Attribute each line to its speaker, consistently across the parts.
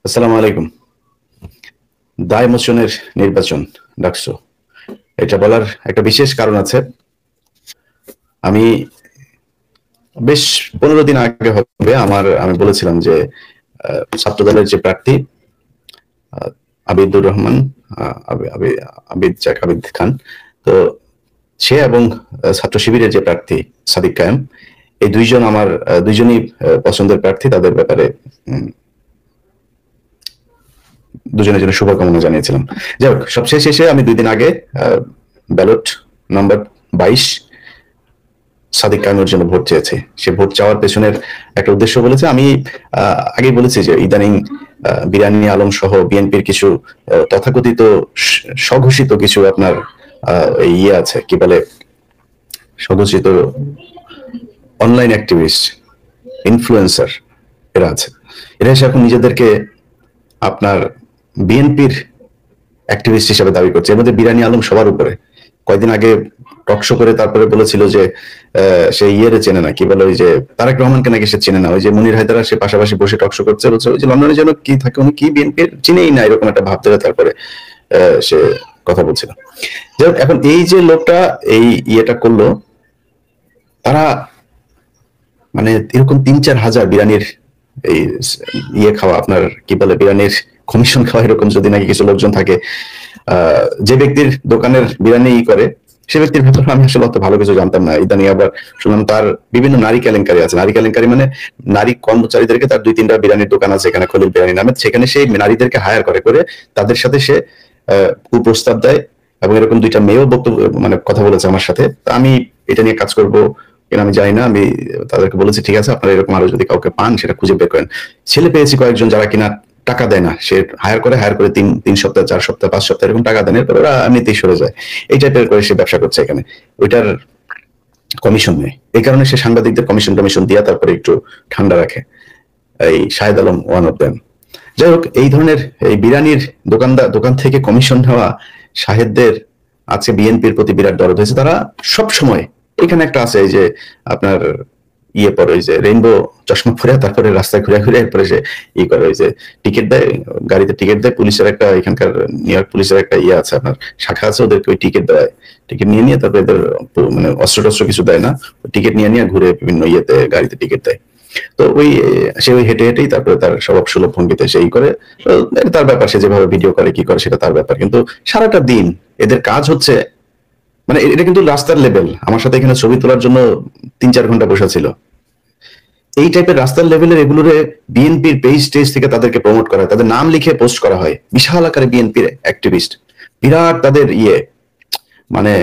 Speaker 1: আসসালামু আলাইকুম। দায় মোচনের নির্বাচন ডাকসু, এটা বলার একটা বিশেষ কারণ আছে। আমি বেশ 15 দিন আগে হবে আমি বলেছিলাম যে ছাত্রদলের যে প্রার্থী আবিদুর রহমান, আবিদ খান, তো সে এবং ছাত্র শিবিরের যে প্রার্থী সাদিক কায়েম, এই দুইজন আমার দুইজনই পছন্দের প্রার্থী। তাদের ব্যাপারে দুজনের জন্য শুভকামনা জানিয়েছিলাম। যাই হোক, সবশেষ এসে আমি 2 দিন আগে ব্যালট নাম্বার 22 সাদিক কায়েমের জন্য ভোট চেয়েছে। সে ভোট চাওয়ার পেছনের একটা উদ্দেশ্য বলেছে। আমি আগেই বলেছি যে ইদানিং বিরানি আলম সহ বিএনপির কিছু তথাকথিত স্বঘোষিত কিছু আপনার ইয়ে আছে, কি বলে, স্বঘোষিত অনলাইন অ্যাক্টিভিস্ট, ইনফ্লুয়েন্সার এরা আছে। এরা এসে এখন নিজেদেরকে আপনার বিএনপির অ্যাক্টিভিস্ট হিসেবে দাবি করছে। এর মধ্যে বিরানি আলম সবার উপরে। কয়েকদিন আগে টকশো করে তারপরে বলেছিল যে সে ইয়েরে চেনে না, কি বলে, ওই যে তারেক রহমানকে নাকি সে চেনে না। ওই যে মুনির হায়দারা, সে পাশাপাশি বসে টকশো করছে, বলছে ওই যে লন্ডনের জন্য কি থাকে, উনি কি বিএনপির চিনেই না, এরকম একটা ভাব ধরে তারপরে সে কথা বলছিল। যাই হোক, এখন এই যে লোকটা এই ইয়েটা করলো, তারা মানে এরকম 3-4 হাজার বিরানির এই ইয়ে খাওয়া, আপনার কি বলে, বিরানির কমিশন খাওয়া, এরকম যদি নাকি কিছু লোকজন থাকে, যে ব্যক্তির দোকানের বিরানি করে, সে ব্যক্তির ব্যাপারে আমি আসলে অত ভালো কিছু জানতাম না। ইদানি আবার শুনলাম তার বিভিন্ন নারী কেলেঙ্কারি আছে। নারী কেলেঙ্কারি মানে নারী কর্মচারীদেরকে, তার 2-3টা বিরানির দোকান আছে এখানে, খলিল বিরানি নামে, সেখানে সেই নারীদেরকে হায়ার করে তাদের সাথে সে কুপ্রস্তাব দেয়। এবং এরকম 2টা মেয়েও বক্তব্য মানে কথা বলেছে আমার সাথে। আমি এটা নিয়ে কাজ করবো কিনা আমি জানি না। আমি তাদেরকে বলেছি, ঠিক আছে, আপনারা এরকম আরো যদি কাউকে পান সেটা খুঁজে বের করেন। ছেলে পেয়েছি কয়েকজন যারা কিনা টাকা দেয় না, সে হায়ার করে 3 সপ্তাহ, 4 সপ্তাহ, 5 সপ্তাহ এরকম টাকা দেন, এরপর ওরা এমনিতেই সরে যায়। এই টাইপের করে সে ব্যবসা করছে এখানে, ওইটার কমিশন নেই। এই কারণে সে সাংবাদিকদের কমিশন দিয়ে তারপরে একটু ঠান্ডা রাখে। এই Shahed Alam one of them. যাই হোক, এই ধরনের এই বিরানির দোকান থেকে কমিশন নেওয়া শাহেদদের আজকে বিএনপির প্রতি বিরাট দরদ হয়েছে। তারা সব সময়, এখানে একটা আছে এই যে আপনার ইয়ে পরে, ওই যে রেইনবো চশমা পরে তারপরে রাস্তায় ঘুরে এরপরে সে ই করে, ওই যে টিকিট দেয়, গাড়িতে টিকিট দেয়। পুলিশের একটা, এখানকার নিউ ইয়র্ক পুলিশের একটা ইয়ে আছে, আপনার শাখা আছে, ওদেরকে ওই টিকিট দেয়। টিকিট নিয়ে তারপরে এদের মানে অস্ত্র কিছু দেয় না, টিকিট নিয়ে ঘুরে বিভিন্ন ইয়েতে গাড়িতে টিকিট দেয়। তো সে ওই হেঁটেই তারপরে তার স্বভাব সুলভ ভঙ্গিতে সেই করে, তার ব্যাপার, সে যেভাবে ভিডিও করে কি করে সেটা তার ব্যাপার। কিন্তু সারাটা দিন এদের কাজ হচ্ছে, মানে এটা কিন্তু রাস্তার লেভেল। আমার সাথে এখানে ছবি তোলার জন্য 3-4 ঘন্টা বসা ছিল। এই টাইপের রাস্তার লেভেলের এগুলোরে বিএনপির পেজ থেকে তাদেরকে প্রমোট করা হয়, তাদের নাম লিখে পোস্ট করা হয়, বিশাল আকারে বিএনপির অ্যাক্টিভিস্ট, বিরাট তাদের ইয়ে, মানে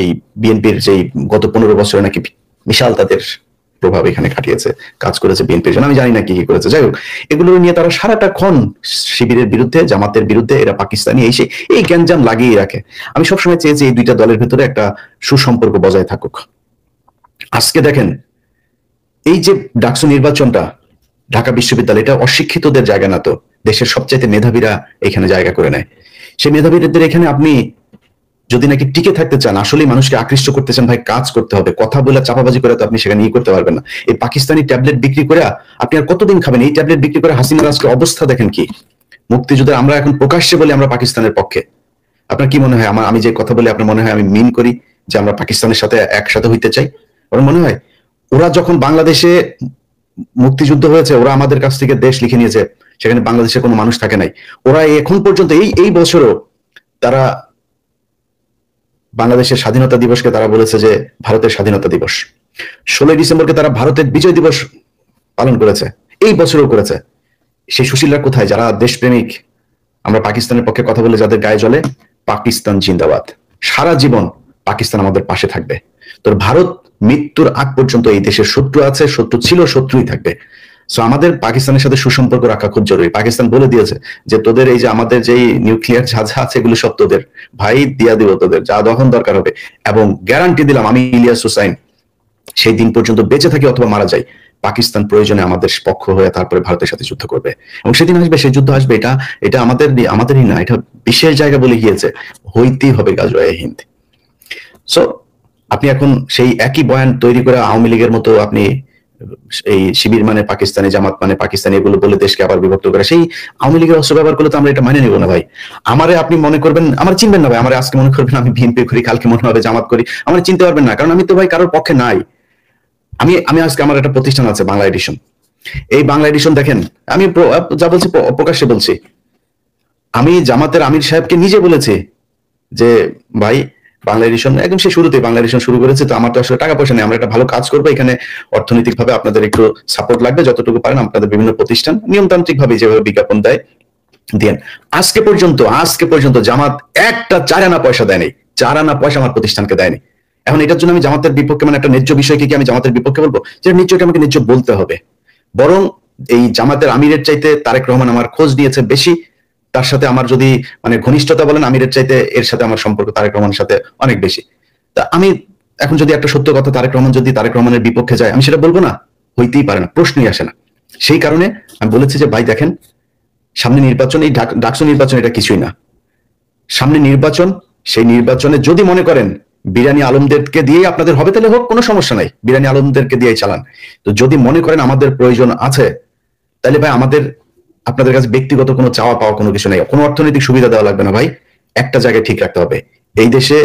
Speaker 1: এই বিএনপির যেই গত 15 বছরে নাকি বিশাল তাদের প্রভাব এখানে খাটিয়েছে, কাজ করেছে বিএনপির জন্য। আমি জানি না কি করেছে। যাই হোক, এগুলো নিয়ে তারা সারাটা ক্ষণ শিবিরের বিরুদ্ধে, জামাতের বিরুদ্ধে, এরা পাকিস্তানি এই গ্যাঞ্জাম লাগিয়ে রাখে। আমি সবসময় চেয়েছি এই 2টা দলের ভিতরে একটা সুসম্পর্ক বজায় থাকুক। আজকে দেখেন, এই যে ডাকসু নির্বাচনটা, ঢাকা বিশ্ববিদ্যালয়, এটা অশিক্ষিতদের জায়গা না, তো দেশের সবচাইতে মেধাবীরা এখানে জায়গা করে নেয়। সেই মেধাবীদের এখানে আপনি যদি নাকি টিকে থাকতে চান, আসলেই মানুষকে আকৃষ্ট করতে চান, ভাই কাজ করতে হবে। কথা বলে চাপাবাজি করে তো আপনি সেখানে ই করতে পারবেন না। এই পাকিস্তানি ট্যাবলেট বিক্রি করে আপনি আর কতদিন খাবেন? এই ট্যাবলেট বিক্রি করে হাসিনার আজকে অবস্থা দেখেন কি। মুক্তিযুদ্ধের আমরা এখন প্রকাশ্যে বলি আমরা পাকিস্তানের পক্ষে। আপনার কি মনে হয় আমি যে কথা বলি আপনার মনে হয় আমি মিন করি যে আমরা পাকিস্তানের সাথে একসাথে হইতে চাই? ওর মনে হয় ওরা যখন বাংলাদেশে মুক্তিযুদ্ধ হয়েছে, ওরা আমাদের কাছ থেকে দেশ লিখে নিয়েছে, সেখানে বাংলাদেশে কোনো মানুষ থাকে নাই। ওরা এখন পর্যন্ত এই বছরও তারা বাংলাদেশের স্বাধীনতা দিবসকে তারা বলেছে যে ভারতের স্বাধীনতা দিবস। 16 ডিসেম্বরকে তারা ভারতের বিজয় দিবস পালন করেছে, এই বছরও করেছে। সেই সুশীলরা কোথায়, যারা দেশপ্রেমিক? আমরা পাকিস্তানের পক্ষে কথা বলে যাদের গায়ে জ্বলে, পাকিস্তান জিন্দাবাদ, সারা জীবন পাকিস্তান আমাদের পাশে থাকবে। তোর ভারত মৃত্যুর আগ পর্যন্ত এই দেশের শত্রু আছে, শত্রু ছিল, শত্রুই থাকবে। সো আমাদের পাকিস্তানের সাথে সুসম্পর্ক রাখা খুব জরুরি। পাকিস্তান বলে দিয়েছে যে তোদের এই যে আমাদের যেই নিউক্লিয়ার যা আছে এগুলো সব তোদের, ভাই দিয়া দিব তোদের, যা যখন দরকার হবে। এবং গ্যারান্টি দিলাম, আমি ইলিয়াস হুসাইন সেই দিন পর্যন্ত বেঁচে থাকি অথবা মারা যাই, পাকিস্তান প্রয়োজনে আমাদের পক্ষ হয়ে তারপরে ভারতের সাথে যুদ্ধ করবে। এবং সেদিন আসবে, সেই যুদ্ধ আসবে। এটা আমাদেরই না, এটা বিশেষ জায়গা বলে গিয়েছে, হইতেই হবে গাজওয়ায়ে হিন্দ। সো আপনি এখন সেই একই বয়ান তৈরি করে আওয়ামী লীগের মতো আপনি এই শিবির মানে পাকিস্তানি, জামাত মানে পাকিস্তানি, এগুলো বলে দেশকে আবার বিভক্ত করে সেই আওয়ামী লীগের অস্ত্র ব্যবহার করলে তো আমরা এটা মানে নিব না ভাই। আমারে আপনি মনে করবেন, আমার চিনবেন না ভাই, আমার আজকে মনে করবেন আমি বিএনপি করি, কালকে মনে হবে জামাত করি, আমার চিনতে পারবেন না, কারণ আমি তো ভাই কারোর পক্ষে নাই। আমি আজকে আমার একটা প্রতিষ্ঠান আছে বাংলা এডিশন, এই বাংলা এডিশন দেখেন, আমি যা বলছি প্রকাশ্যে বলছি, আমি জামাতের আমির সাহেবকে নিজে বলেছি যে ভাই বাংলা এডিশন একদম সে শুরুতে বাংলা এডিশন শুরু করেছে, তো আমার তো আসলে টাকা পয়সা নেই, আমরা একটা ভালো কাজ করবো, এখানে অর্থনৈতিক ভাবে আপনাদের একটু সাপোর্ট লাগবে, যতটুকু পারেন আপনাদের বিভিন্ন প্রতিষ্ঠান নিয়মতান্ত্রিক ভাবে যেভাবে বিজ্ঞাপন দেয় দেন। আজকে পর্যন্ত জামাত একটা 4 আনা পয়সা দেয়নি, 4 আনা পয়সা আমার প্রতিষ্ঠানকে দেয়নি। এখন এটার জন্য আমি জামাতের বিপক্ষে, মানে একটা ন্যায্য বিষয়কে কি আমি জামাতের বিপক্ষে বলবো? যে নিশ্চয়ই আমাকে ন্যায্য বলতে হবে। বরং এই জামাতের আমিরের চাইতে তারেক রহমান আমার খোঁজ নিয়েছে বেশি, তার সাথে আমার যদি মানে ঘনিষ্ঠতা বলেন আমিরের চাইতে এর সাথে আমার সম্পর্ক তারেক রহমানের সাথে অনেক বেশি। তা আমি এখন যদি একটা সত্য কথা, তারেক রহমানের বিপক্ষে যায়, আমি সেটা বলবো না, হইতেই পারে না, প্রশ্নই আসে না। সেই কারণে আমি বলেছি যে ভাই দেখেন, সামনে নির্বাচন, এই ডাকসু নির্বাচন এটা কিছুই না, সামনে নির্বাচন, সেই নির্বাচনে যদি মনে করেন বিরানি আলমদেরকে দিয়ে আপনাদের হবে, তাহলে হোক, কোনো সমস্যা নাই, বিরানি আলমদেরকে দিয়েই চালান। তো যদি মনে করেন আমাদের প্রয়োজন আছে, তাহলে ভাই আমাদের আপনাদের কাছে ব্যক্তিগত কোনো চাওয়া পাওয়া কোনো কিছু নেই, কোনো অর্থনৈতিক সুবিধা দেওয়া লাগবে না ভাই, একটা জায়গায় ঠিক রাখতে হবে, এই দেশে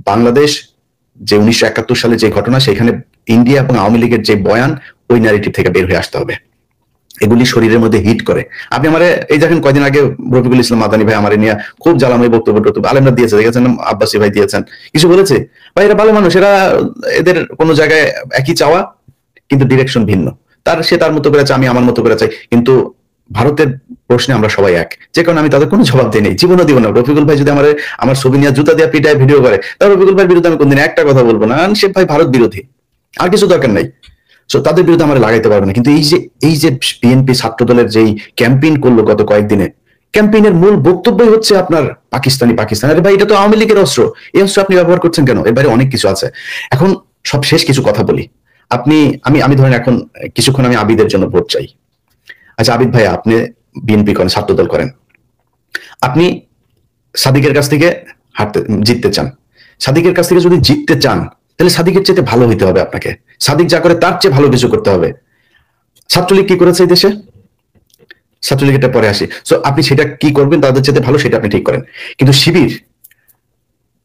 Speaker 1: বাংলাদেশ যে 1971 সালে যে ঘটনা, সেখানে ইন্ডিয়া এবং আওয়ামী লীগের যে বয়ান, ওই ন্যারেটিভ থেকে বের হয়ে আসতে হবে। এগুলি শরীরের মধ্যে হিট করে। আপনি আমার এই দেখেন কয়দিন আগে রফিকুল ইসলাম মাদানী ভাই আমার নিয়ে খুব জ্বালাময় বক্তব্য আলেমরা দিয়েছে, দেখেছেন, আব্বাসী ভাই দিয়েছেন, কিছু বলেছে ভাই, এরা ভালো মানুষ, এরা এদের কোনো জায়গায় একই চাওয়া কিন্তু ডিরেকশন ভিন্ন, সে তার মতো করে চায়, আমি আমার মতো করে চাই, কিন্তু ভারতের প্রশ্নে আমরা সবাই এক, যে কারণে আমি তাদের কোনো জবাব দিই নেই, জীবনও দিব না। রফিকুল ভাই যদি আমার ছবি নিয়ে জুতা দিয়ে পিটায় ভিডিও করে, তাহলে রফিকুল ভাইয়ের বিরুদ্ধে আমি কোনদিন একটা কথা বলবো না, সে ভাই ভারত বিরোধী, আর কিছু দরকার নাই, তাদের বিরুদ্ধে আমরা লাগাইতে পারবো না। কিন্তু এই যে বিএনপি ছাত্র দলের যেই ক্যাম্পেইন করলো গত কয়েকদিনে, ক্যাম্পেইনের মূল বক্তব্যই হচ্ছে আপনার পাকিস্তানি। আরে ভাই, এটা তো আওয়ামী লীগের অস্ত্র, এই অস্ত্র আপনি ব্যবহার করছেন কেন? এর বাইরে অনেক কিছু আছে। এখন সব শেষ কিছু কথা বলি, আমি ধরেন এখন কিছুক্ষণ আমি আবিদের জন্য ভোট চাই। আচ্ছা আবিদ ভাই, আপনি বিএনপি করেন, ছাত্র দল করেন, আপনি সাদিকের কাছ থেকে জিততে চান, সাদিকের কাছ থেকে যদি জিততে চান, তাহলে সাদিকের চেয়ে ভালো হইতে হবে আপনাকে, সাদিক যা করে তার চেয়ে ভালো কিছু করতে হবে। ছাত্রলীগ কি করেছে এই দেশে? ছাত্রলীগ, এটা পরে আসি। আপনি সেটা কি করবেন তাদের চেয়ে ভালো, সেটা আপনি ঠিক করেন। কিন্তু শিবির,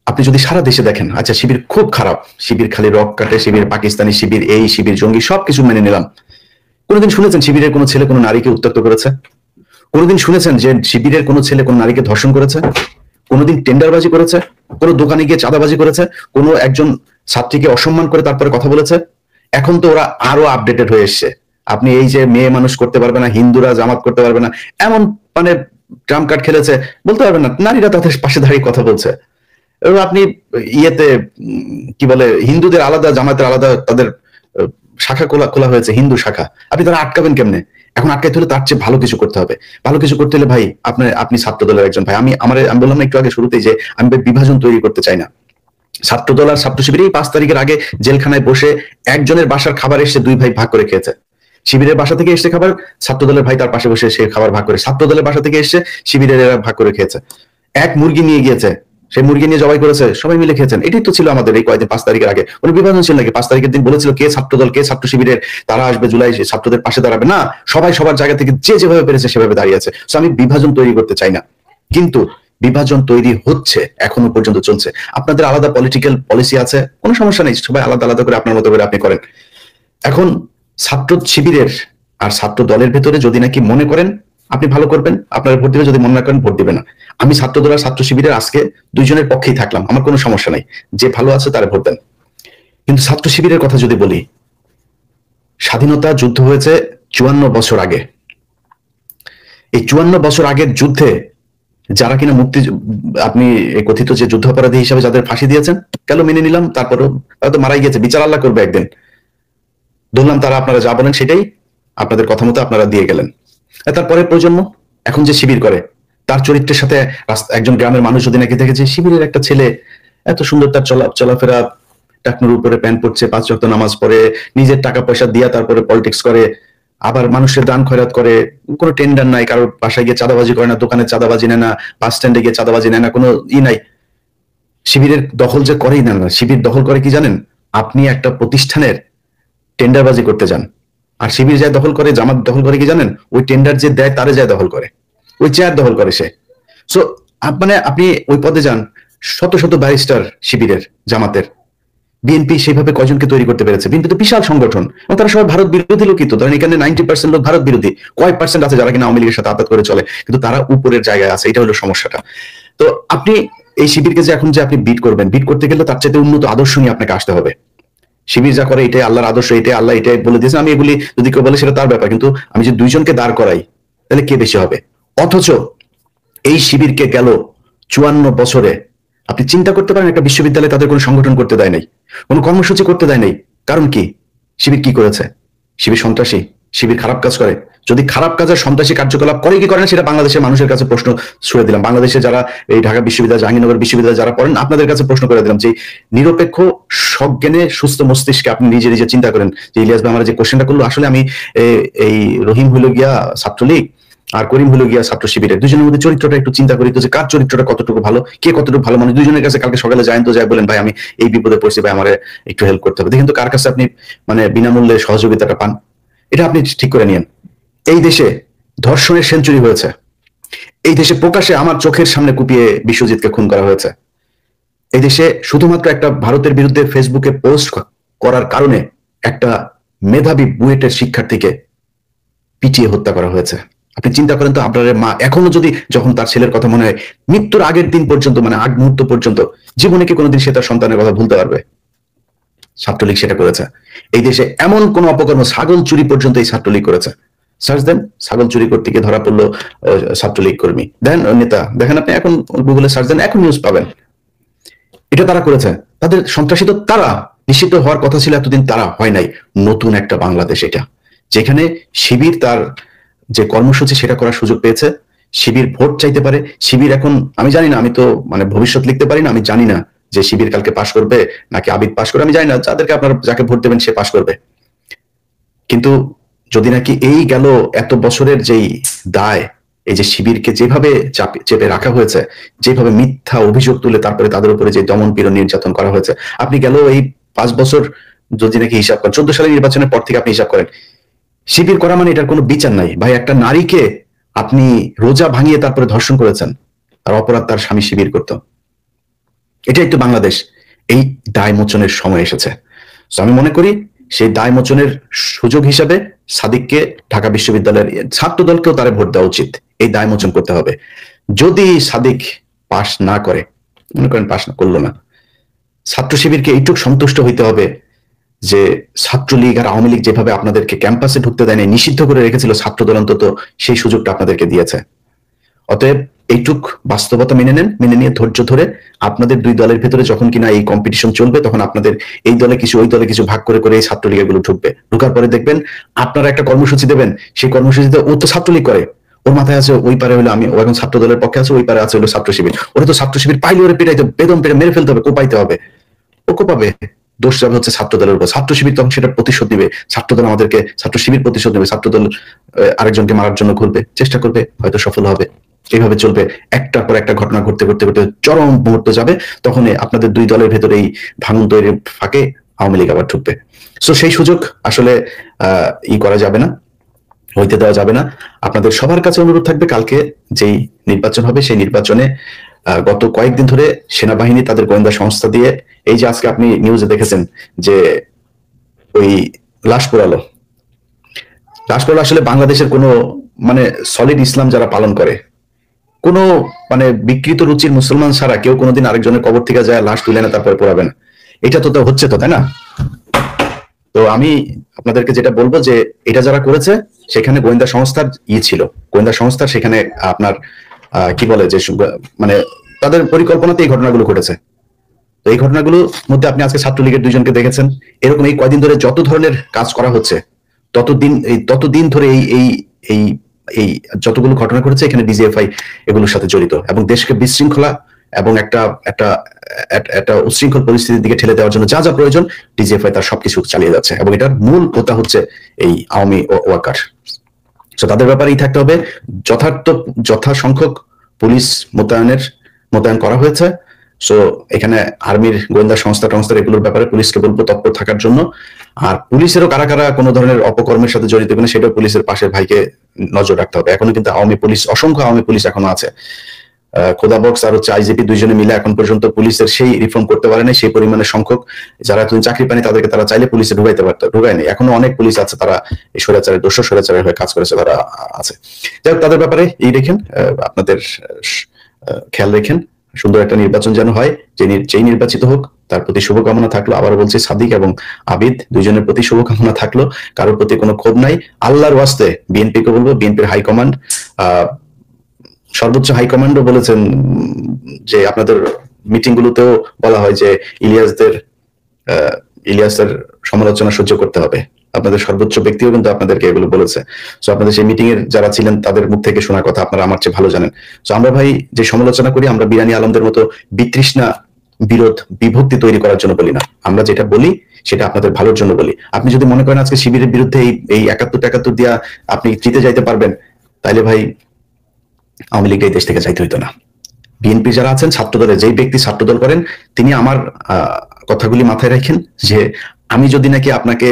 Speaker 1: আপনি যদি সারা দেশে দেখেন, আচ্ছা শিবির খুব খারাপ, শিবির খালি রক কাটে, শিবির পাকিস্তানি, শিবির এই, শিবির জঙ্গি, সবকিছু মেনে নিলাম। কোনোদিন শুনেছেন শিবিরের কোনো ছেলে কোনো নারীকে উত্ত্যক্ত করেছে? কোনোদিন শুনেছেন যে শিবিরের কোনো ছেলে কোনো নারীকে ধর্ষণ করেছে? কোনোদিন টেন্ডারবাজি করেছে? কোনো দোকানে গিয়ে চাঁদাবাজি করেছে? কোনো একজন ছাত্রীকে অসম্মান করে তারপরে কথা বলেছে? এখন তো ওরা আরো আপডেটেড হয়ে এসছে। আপনি এই যে মেয়ে মানুষ করতে পারবে না, হিন্দুরা জামাত করতে পারবে না, এমন মানে ট্রাম্প কার্ড খেলেছে, বলতে পারবেন না, নারীরা তাদের পাশে দাঁড়িয়ে কথা বলছে। এবং আপনি ইয়েতে কি বলে, হিন্দুদের আলাদা, জামাতের আলাদা, তাদের শাখা খোলা হয়েছে, হিন্দু শাখা, আপনি তারা আটকাবেন কেমনে? এখন আটকাইতে হলে তার চেয়ে ভালো কিছু করতে হবে। ভালো কিছু করতে হলে ভাই আপনি ছাত্র দলের একজন ভাই, আমি বললাম না একটু আগে শুরুতেই যে আমি বিভাজন তৈরি করতে চাই না। ছাত্র দল আর ছাত্র শিবির এই 5 তারিখের আগে জেলখানায় বসে একজনের বাসার খাবার এসে 2 ভাই ভাগ করে খেয়েছে। শিবিরের বাসা থেকে এসে খাবার ছাত্র দলের ভাই তার পাশে বসে সে খাবার ভাগ করে, ছাত্র দলের বাসা থেকে এসে শিবিরের ভাগ করে খেয়েছে। এক মুরগি নিয়ে গিয়েছে, সেই মুরগি নিয়ে জবাই করেছে, সবাই মিলে খেয়েছেন। এটাই তো ছিল আমাদের এই কয়েকদিন 5 তারিখের আগে। কোনো বিভাজন ছিল নাকি? 5 তারিখের দিন বলেছিল কে ছাত্র দল কে ছাত্র শিবিরের, তারা আসবে জুলাই ছাত্রদের পাশে দাঁড়াবে না, সবাই সবার জায়গা থেকে যে যেভাবে পেরেছে সেভাবে দাঁড়িয়েছে। আমি বিভাজন তৈরি করতে চাই না, কিন্তু বিভাজন তৈরি হচ্ছে, এখনো পর্যন্ত চলছে। আপনাদের আলাদা পলিটিক্যাল পলিসি আছে, কোনো সমস্যা নেই, সবাই আলাদা আলাদা করে আপনার মতো করে আপনি করেন। এখন ছাত্র শিবিরের আর ছাত্র দলের ভেতরে যদি নাকি মনে করেন আপনি ভালো করবেন, আপনার ভোট দিবে, যদি মনে না করেন ভোট দিবে না। আমি ছাত্র দল আর ছাত্র শিবিরের আজকে দুইজনের পক্ষেই থাকলাম, আমার কোনো সমস্যা নাই, যে ভালো আছে তারা ভোট দেন। কিন্তু ছাত্র শিবিরের কথা যদি বলি, স্বাধীনতা যুদ্ধ হয়েছে 54 বছর আগে। এই 54 বছর আগের যুদ্ধে যারা কিনা আপনি কথিত যে যুদ্ধাপরাধী হিসাবে যাদের ফাঁসি দিয়েছেন, কেন মেনে নিলাম, তারপরও তারা তো মারাই গেছে, বিচার আল্লাহ করবে একদিন, ধরলাম তারা আপনারা যা বলেন সেটাই, আপনাদের কথা মতো আপনারা দিয়ে গেলেন। তারপরে প্রজন্ম এখন যে শিবির করে, তার চরিত্রের সাথে একজন গ্রামের মানুষ যদি নাকি দেখে যে শিবিরের একটা ছেলে এত সুন্দর, তার চলাফেরা, টাকনুর উপরে প্যান্ট পরছে, 5 ওয়াক্ত নামাজ পড়ে, নিজের টাকা পয়সা দিয়া তারপরে পলিটিক্স করে, আবার মানুষের দান খয়রাত করে, কোনো টেন্ডার নাই, কারোর বাসায় গিয়ে চাঁদাবাজি করে না, দোকানে চাঁদাবাজি নেয় না, বাস স্ট্যান্ডে গিয়ে চাঁদাবাজি নেয় না, কোনো নাই। শিবিরের দখল যে করেই না, শিবির দখল করে কি জানেন? আপনি একটা প্রতিষ্ঠানের টেন্ডারবাজি করতে যান, আর শিবির যায় দখল করে, জামাত দখল করে কি জানেন? ওই টেন্ডার যে দেয় তারে যায় দখল করে, ওই চেয়ার দখল করে সে। সো মানে আপনি ওই পদে যান, শত শত ব্যারিস্টার শিবিরের, জামাতের। বিএনপি সেইভাবে কয়জনকে তৈরি করতে পেরেছে? বিএনপি তো বিশাল সংগঠন এবং তারা সবাই ভারত বিরোধী লোকই তো। ধরেন এখানে 90% লোক ভারত বিরোধী, কয়েক পার্সেন্ট আছে যারা কিনা আওয়ামী লীগের সাথে আতাত করে চলে, কিন্তু তারা উপরের জায়গায় আছে। এটা হলো সমস্যাটা। তো আপনি এই শিবিরকে যে এখন যে আপনি বিট করবেন, বিট করতে গেলে তার চাইতে উন্নত আদর্শ নিয়ে আপনাকে আসতে হবে। শিবির যা করে এটাই আল্লাহর আদর্শ, এটাই আল্লাহ, এটাই বলে দিয়েছে। আমি এগুলি যদি কেউ বলে সেটা তার ব্যাপার, কিন্তু আমি যে দুইজনকে দাঁড় করাই তাহলে কে বেশি হবে? অথচ এই শিবিরকে গেল 54 বছরে আপনি চিন্তা করতে পারেন, একটা বিশ্ববিদ্যালয়ে তাদের কোনো সংগঠন করতে দেয় নাই, কোনো কর্মসূচি করতে দেয় নাই। কারণ কি? শিবির কি করেছে? শিবির সন্ত্রাসী? শিবির খারাপ কাজ করে? যদি খারাপ কাজের সন্ত্রাসী কার্যকলাপ করে কি করে না সেটা বাংলাদেশের মানুষের কাছে প্রশ্ন ছুড়ে দিলাম। বাংলাদেশে যারা এই ঢাকা বিশ্ববিদ্যালয়, জাহাঙ্গীরনগর বিশ্ববিদ্যালয় যারা পড়েন, আপনাদের কাছে প্রশ্ন করে দিলাম যে নিরপেক্ষ সজ্ঞানে সুস্থ মস্তিষ্কে আপনি নিজে নিজে চিন্তা করেন যে ইলিয়াস ভাই আমার যে কোশ্চেনটা করলো, আসলে আমি এই রহিম হইল গিয়া ছাত্রলীগ আর করিম হলো গিয়া ছাত্র শিবিরের, দুজনের মধ্যে চরিত্রটা একটু চিন্তা করি তো, যে কার চরিত্রটা কতটুকু ভালো, কে কতটুকু ভালো মানুষ। দুজনের কাছে কালকে সকালে যায়েন তো, যাই বলেন ভাই আমি এই বিপদে পড়ছি, ভাই আমার একটু হেল্প করতে হবে, দেখেন তো কার কাছে আপনি মানে বিনামূল্যে সহযোগিতাটা পান। এটা আপনি ঠিক করে নিয়েন। এই দেশে ধর্ষণের সেঞ্চুরি হয়েছে, এই দেশে প্রকাশ্যে আমার চোখের সামনে কুপিয়ে বিশ্বজিৎকে খুন করা হয়েছে। এই দেশে শুধুমাত্র একটা ভারতের বিরুদ্ধে ফেসবুকে পোস্ট করার কারণে একটা মেধাবী বুয়েটের শিক্ষার্থীকে পিটিয়ে হত্যা করা হয়েছে। আপনি চিন্তা করেন তো, আপনার মা এখনো যদি, যখন তার ছেলের কথা মনে হয়, মৃত্যুর আগের দিন পর্যন্ত, মানে আগ মুহূর্ত পর্যন্ত, জীবনে কি কোনোদিন সে তার সন্তানের কথা ভুলতে পারবে? ছাত্রলীগ সেটা করেছে। এই দেশে এমন কোন অপকর্ম, ছাগল চুরি পর্যন্ত এই ছাত্রলীগ করেছে। সার্চ দেন, ছাগল চুরি করতে গিয়ে ধরা পড়লো ছাত্রলীগ কর্মী, দেন নেতা, দেখেন আপনি এখন গুগলে সার্চ দেন, এখন নিউজ পাবেন। এটা তারা করেছে। তাদের সন্ত্রাসী তো তারা, নিষিদ্ধ হওয়ার কথা ছিল এতদিন, তারা হয় নাই। নতুন একটা বাংলাদেশ এটা, যেখানে শিবির তার যে কর্মসূচি সেটা করার সুযোগ পেয়েছে। শিবির ভোট চাইতে পারে। শিবির এখন, আমি জানি না, আমি তো মানে ভবিষ্যৎ লিখতে পারি না, আমি জানি না যে শিবির কালকে পাশ করবে নাকি আবিদ পাশ করবে, আমি জানি না। যাদেরকে আপনারা যাকে ভোট দেবেন সে পাশ করবে। কিন্তু যদি নাকি এই গেল এত বছরের যেই দায়, এই যে শিবিরকে যেভাবে চেপে রাখা হয়েছে, যেভাবে মিথ্যা অভিযোগ তুলে তারপরে তাদের উপরে যে দমন পীড়ন নির্যাতন করা হয়েছে, আপনি গেল এই 5 বছর যদি নাকি হিসাব করেন, 14 সালের নির্বাচনের পর থেকে আপনি হিসাব করেন, শিবির করা মানে এটার কোনো বিচার নাই ভাই। একটা নারীকে আপনি রোজা ভাঙিয়ে তারপরে ধর্ষণ করেছেন, আর অপরাধ তার স্বামী শিবির করত। এটা একটু বাংলাদেশ। এই দায় মোচনের সময় এসেছে। তো আমি মনে করি সেই দায় মোচনের সুযোগ হিসাবে সাদিককে ঢাকা বিশ্ববিদ্যালয়ের ছাত্র দলকেও তারে ভোট দেওয়া উচিত, এই দায় মোচন করতে হবে। যদি সাদিক পাশ না করে, মনে করেন পাশ করলো না, ছাত্র শিবিরকে এইটুকু সন্তুষ্ট হইতে হবে যে ছাত্রলীগ আর আওয়ামী লীগ যেভাবে আপনাদেরকে ক্যাম্পাসে ঢুকতে দেয়নি, নিষিদ্ধ করে রেখেছিল, ছাত্রদল অন্তত সেই সুযোগটা আপনাদেরকে দিয়েছে। অতএব এইটুক বাস্তবতা মেনে নেন, মেনে নিয়ে ধৈর্য ধরে আপনাদের দুই দলের ভেতরে যখন কিনা এই কম্পিটিশন চলবে, তখন আপনাদের এই দলে কিছু ওই দলে কিছু ভাগ করে করে এই ছাত্রলীগ গুলো ঢুকবে। ঢুকার পরে দেখবেন আপনারা একটা কর্মসূচি দেবেন, সেই কর্মসূচিতে ও তো ছাত্রলীগ করে, ওর মাথায় আছে ওই পারে হলো আমি, ও এখন ছাত্র দলের পক্ষে আছে, ওই পারে আছে হলো ছাত্র শিবির। ওরা তো ছাত্র শিবির পাইলে ওরে পেটাইতে, বেদম পেটে মেরে ফেলতে হবে, কোপাইতে হবে। ও কোপাবে, দোষ যাবে হচ্ছে ছাত্র দলের উপর। ছাত্র শিবির তখন সেটা প্রতিশোধ দিবে। ছাত্র দল আমাদেরকে, ছাত্র শিবির প্রতিশোধ নেবে, ছাত্র দল আরেকজনকে মারার জন্য ঘুরবে, চেষ্টা করবে, হয়তো সফল হবে। এইভাবে চলবে। একটার পর একটা ঘটনা ঘটতে ঘটতে ঘটতে চরম মুহূর্ত যাবে, তখন আপনাদের দুই দলের ভেতরে এই ভাঙন তৈরির ফাঁকে আওয়ামী লীগ আবার ঢুকবে। সো সেই সুযোগ আসলে ই করা যাবে না, হইতে দেওয়া যাবে না। আপনাদের সবার কাছে অনুরোধ থাকবে, কালকে যেই নির্বাচন হবে সেই নির্বাচনে গত কয়েকদিন ধরে সেনাবাহিনী তাদের গোয়েন্দা সংস্থা দিয়ে, এই যে আজকে আপনি নিউজে দেখেছেন যে ওই লাশ পোড়ালো, আসলে বাংলাদেশের কোনো মানে সলিড ইসলাম যারা পালন করে, কোনো মানে বিকৃত রুচির মুসলমান ছাড়া কেউ কোনোদিন আরেকজনের কবর থেকে যায় লাশ তুলে না তারপরে পোড়াবে না। এটা তো হচ্ছে তো, তাই না? তো আমি আপনাদেরকে যেটা বলবো যে এটা যারা করেছে সেখানে গোয়েন্দা সংস্থার ছিল, গোয়েন্দা সংস্থার সেখানে আপনার কি বলে যে মানে তাদের পরিকল্পনাতে এই ঘটনাগুলো ঘটেছে। তো এই ঘটনাগুলোর মধ্যে আপনি আজকে ছাত্রলীগের দুইজনকে দেখেছেন। এরকম এই কয়দিন ধরে যত ধরনের কাজ করা হচ্ছে, ততদিন ধরে এই এই এই এই যতগুলো ঘটনা ঘটেছে এখানে ডিজিএফআই এগুলোর সাথে জড়িত, এবং দেশকে বিশৃঙ্খলা এবং একটা একটা একটা উশৃঙ্খল পরিস্থিতির দিকে ঠেলে দেওয়ার জন্য যা যা প্রয়োজন ডিজিএফআই তার সবকিছু চালিয়ে যাচ্ছে, এবং এটার মূল হোতা হচ্ছে এই আওয়ামী ওয়াকার। তো তাদের ব্যাপারেই থাকতে হবে। যথাসংখ্যক পুলিশ মোতায়েন করা হয়েছে, সো এখানে আর্মির গোয়েন্দা সংস্থা টংস্থার এগুলোর ব্যাপারে পুলিশকে বলবো তৎপর থাকার জন্য। আর পুলিশেরও কারা কারা কোনো ধরনের অপকর্মের সাথে জড়িত কিনা সেটাও পুলিশের পাশের ভাইকে নজর রাখতে হবে। এখনো কিন্তু আওয়ামী পুলিশ, অসংখ্য আওয়ামী পুলিশ এখনো আছে। খোদা বক্স আর হচ্ছে আইজিপি দুইজনে মিলে এখন পর্যন্ত পুলিশের সেই রিফর্ম করতে পারে নাই, সেই পরিমাণে সংখ্যক যারা এতদিন চাকরি পায়নি তাদেরকে তারা চাইলে পুলিশে ঢুকাইতে পারতো, ঢুকায়নি। এখনো অনেক পুলিশ আছে তারা এই স্বৈরাচারের দোষ স্বৈরাচারের হয়ে কাজ করেছে, তারা আছে। যাই হোক, তাদের ব্যাপারে এই রেখেন, আপনাদের খেয়াল রেখেন, সুন্দর একটা নির্বাচন যেন হয়, যেই নির্বাচিত হোক তার প্রতি শুভকামনা থাকলো। আবার বলছি, সাদিক এবং আবিদ দুইজনের প্রতি শুভকামনা থাকলো, কারোর প্রতি কোনো ক্ষোভ নাই। আল্লাহর ওয়াস্তে বিএনপিকে বলবো, বিএনপির হাইকমান্ড, সর্বোচ্চ হাইকমান্ডও বলেছেন যে আপনাদের মিটিং গুলোতেও বলা হয় যে ইলিয়াসের সমালোচনা সহ্য করতে হবে। আপনাদের সর্বোচ্চ ব্যক্তিও কিন্তু আপনাদেরকে এগুলো বলেছে। সো আপনাদের সেই মিটিং এর যারা ছিলেন তাদের মুখ থেকে শোনা কথা আপনারা আমার চেয়ে ভালো জানেন। সো আমরা ভাই যে সমালোচনা করি, আমরা বিরানি আলমদের মতো বিতৃষ্ণা, বিরোধ, বিভক্তি তৈরি করার জন্য বলি না। আমরা যেটা বলি সেটা আপনাদের ভালোর জন্য বলি। আপনি যদি মনে করেন আজকে শিবিরের বিরুদ্ধে এই 71 দিয়া আপনি জিতে যাইতে পারবেন, তাইলে ভাই আওয়ামী লীগ এই দেশ থেকে যাইতে হইতো না। বিএনপি যারা আছেন, ছাত্রদলের যেই ব্যক্তি ছাত্রদল করেন, তিনি আমার কথাগুলি মাথায় রাখেন যে আমি যদি নাকি আপনাকে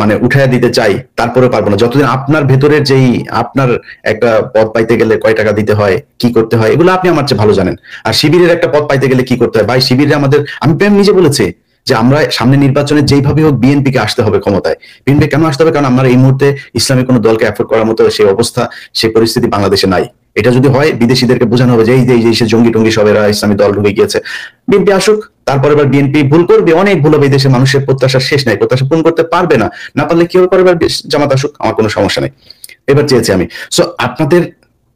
Speaker 1: মানে উঠাইয়া দিতে চাই তারপরে পারবো না, যতদিন আপনার ভেতরের যেই আপনার একটা পদ পাইতে গেলে কয় টাকা দিতে হয়, কি করতে হয়, এগুলো আপনি আমার চেয়ে ভালো জানেন। আর শিবিরের একটা পদ পাইতে গেলে কি করতে হয় ভাই, শিবিরে আমাদের, আমি প্রেম নিজে বলেছি যে আমরা সামনে নির্বাচনে যেইভাবে হোক বিএনপি কে আসতে হবে ক্ষমতায়। বিএনপি কেন আসতে হবে? কারণ আমরা এই মুহূর্তে ইসলামী কোনো দলকে অ্যাফোর্ড করার মতো সেই অবস্থা, সেই পরিস্থিতি বাংলাদেশে নাই। এটা যদি হয়, বিদেশিদেরকে বোঝানো হবে যে এই যে জঙ্গি টঙ্গি সব এরা ইসলামী দল ঢুকে গিয়েছে, বিএনপি আসুক। তারপরে এবার বিএনপি ভুল করবে, অনেক ভুল হবে, এই দেশের মানুষের প্রত্যাশা শেষ নাই, প্রত্যাশা পূরণ করতে পারবে না, না পারলে কি হবে, এবার জামাত আসুক, আমার কোনো সমস্যা নেই। এবার চেয়েছি আমি, সো আপনাদের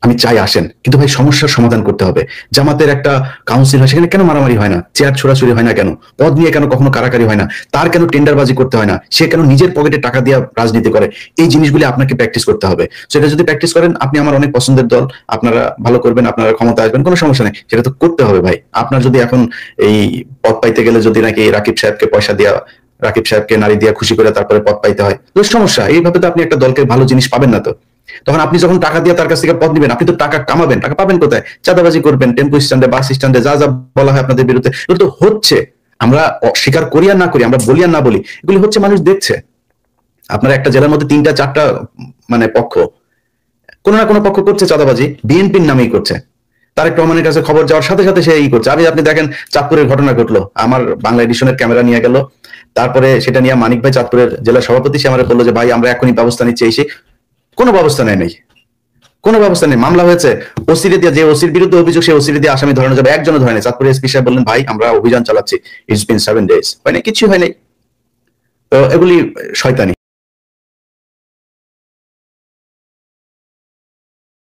Speaker 1: আমি চাই আসেন, কিন্তু ভাই সমস্যার সমাধান করতে হবে। জামাতের একটা কাউন্সিল হয়, সেখানে কেন মারামারি হয় না? চেয়ার ছোড়াছুড়ি হয় না কেন? পদ নিয়ে কেন কখনো কারাকারি হয় না? তার কেন টেন্ডারবাজি করতে হয় না? সে কেন নিজের পকেটে টাকা দিয়ে রাজনীতি করে? এই জিনিসগুলি আপনাকে প্র্যাকটিস করতে হবে। সেটা যদি প্র্যাকটিস করেন, আপনি আমার অনেক পছন্দের দল, আপনারা ভালো করবেন, আপনারা ক্ষমতা আসবেন, কোনো সমস্যা নেই। সেটা তো করতে হবে ভাই। আপনার যদি এখন এই পদ পাইতে গেলে যদি নাকি রাকিব সাহেবকে পয়সা দিয়া, রাকিব সাহেবকে নারী দিয়া খুশি করে তারপরে পদ পাইতে হয়, তো সমস্যা। এইভাবে তো আপনি একটা দলকে ভালো জিনিস পাবেন না। তো তখন আপনি যখন টাকা দিয়ে তার কাছ থেকে পদ নিবেন, আপনি তো টাকা কামাবেন, টাকা পাবেন কোথায়? চাঁদাবাজি করবেন, টেম্পো স্ট্যান্ডে, বাস স্ট্যান্ডে, যা যা বলা হয় আপনাদের বিরুদ্ধে, এগুলো তো হচ্ছে। আমরা স্বীকার করি আর না করি, আমরা বলি আর না বলি, এগুলি হচ্ছে, মানুষ দেখছে। আপনার একটা জেলার মধ্যে 3টা 4টা মানে পক্ষ, কোনো না কোনো পক্ষ করছে চাঁদাবাজি, বিএনপির নামেই করছে। তারেক রহমানের কাছে খবর যাওয়ার সাথে সাথে সে করছে। আপনি দেখেন চাঁদপুরের ঘটনা ঘটলো, আমার বাংলা এডিশনের ক্যামেরা নিয়ে গেল, তারপরে সেটা নিয়ে মানিক ভাই চাঁদপুরের জেলা সভাপতি, সে আমার বললো যে ভাই আমরা এখনই ব্যবস্থা নিচ্ছি। এসে কোনো ব্যবস্থা নেই, কোনো ব্যবস্থা নেই। মামলা হয়েছে ওসিরে দিয়ে, যে ওসির বিরুদ্ধে অভিযোগ সেই ওসিরে দিয়ে আসামি ধরানো যাবে, একজনও ধরেনি। চাঁদপুরের এসপি সাহেব বললেন ভাই আমরা অভিযান চালাচ্ছি, ইটস বিন 7 days, হয় না, কিছু হয় নাই। তো এগুলি শয়তানি।